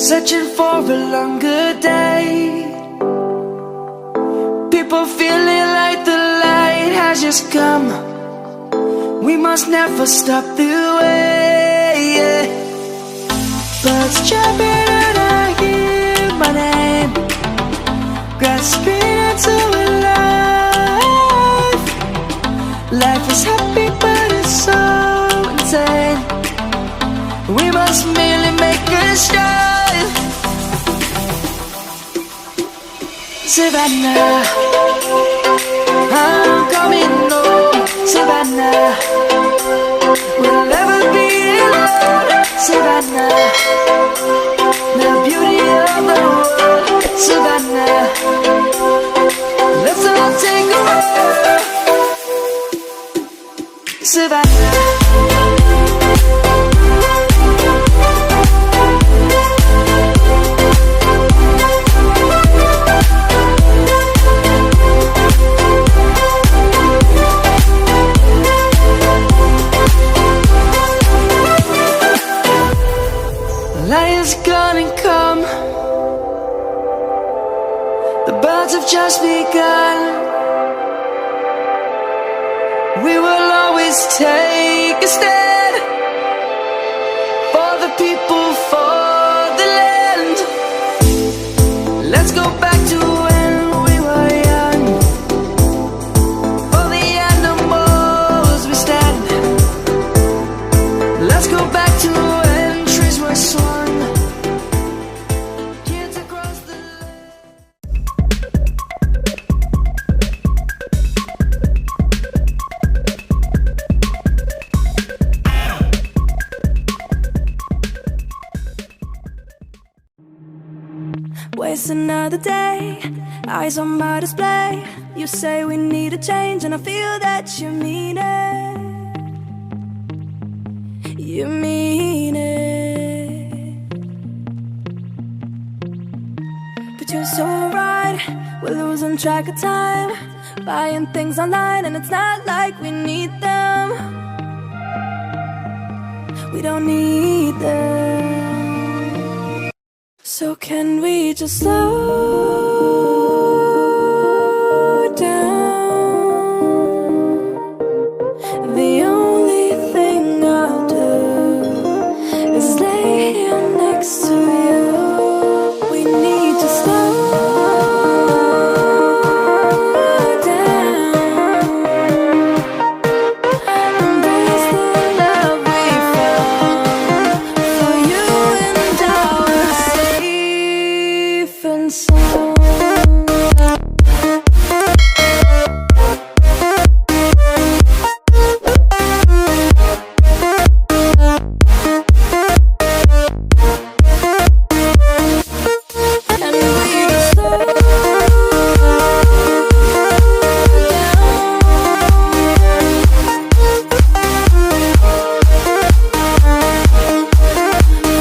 searching for a longer day. People feeling like the light has just come. We must never stop the way, yeah. Birds chirping and I hear my name, grasping into a life. Life is happy but it's so insane. We must merely make a start. Savannah, I'm coming home. Savannah, we'll never be alone. Savannah, the beauty of the world. Savannah, let's all take a walk. Savannah. Lion's gonna come. The birds have just begun. We will always take a stand for the people, for the land. Let's go back to when we were young. For the animals we stand. Let's go back to when trees were swung. Waste another day, eyes on my display. You say we need a change and I feel that you mean it. You mean it. But you're so right, we're losing track of time, buying things online and it's not like we need them. We don't need them. So can we just slow down? The only thing I'll do is lay here next to you. We need to slow down. Embrace the love we found. For you and I were safe and sound. And we just slow down.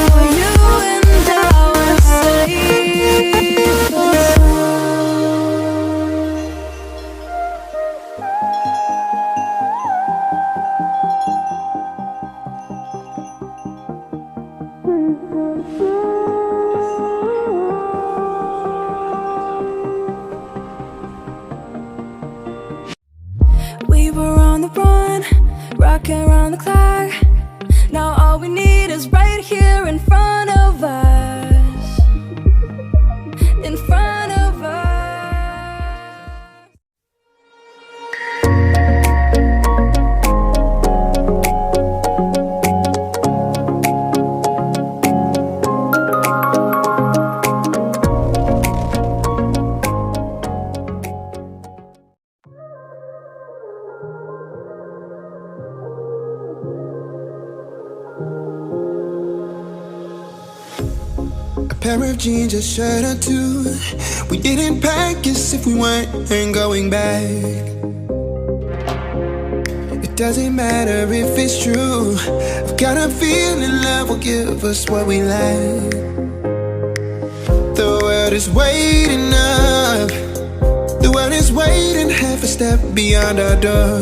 For you and I were safe and we were on the run, rocking around the clock. Now all we need is right here in front of us. In front of us. A pair of jeans, a shirt or two. We didn't pack as if we weren't going back. It doesn't matter if it's true. I've got a feeling love will give us what we lack. The world is waiting up. The world is waiting half a step beyond our door.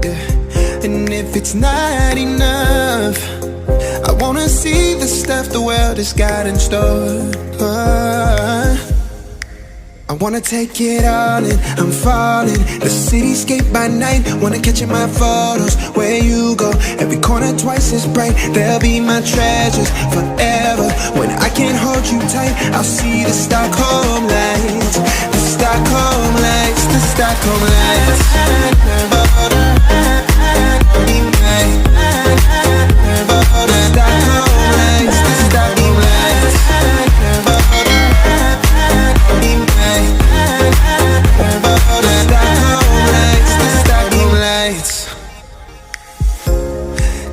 Yeah. And if it's not enough, I wanna see the stuff the world has got in store. I wanna take it all in, I'm falling. The cityscape by night, wanna catch in my photos. Where you go, every corner twice as bright. They'll be my treasures forever. When I can't hold you tight, I'll see the Stockholm lights. The Stockholm lights, the Stockholm lights.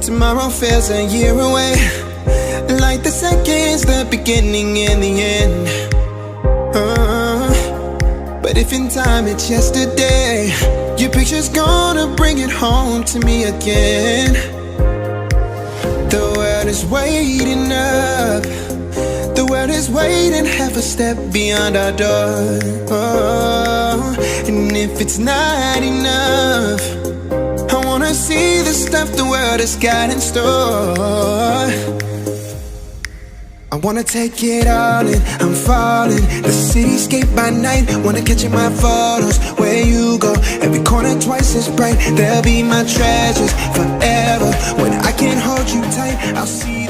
Tomorrow feels a year away, like the seconds, the beginning and the end. But if in time it's yesterday, your picture's gonna bring it home to me again. The world is waiting up, the world is waiting half a step beyond our door. And if it's not enough, I wanna see the stuff the world has got in store. I wanna take it all in, I'm falling. The cityscape by night, wanna catch in my photos. Where you go, every corner twice as bright. They'll be my treasures forever. When I can't hold you tight, I'll see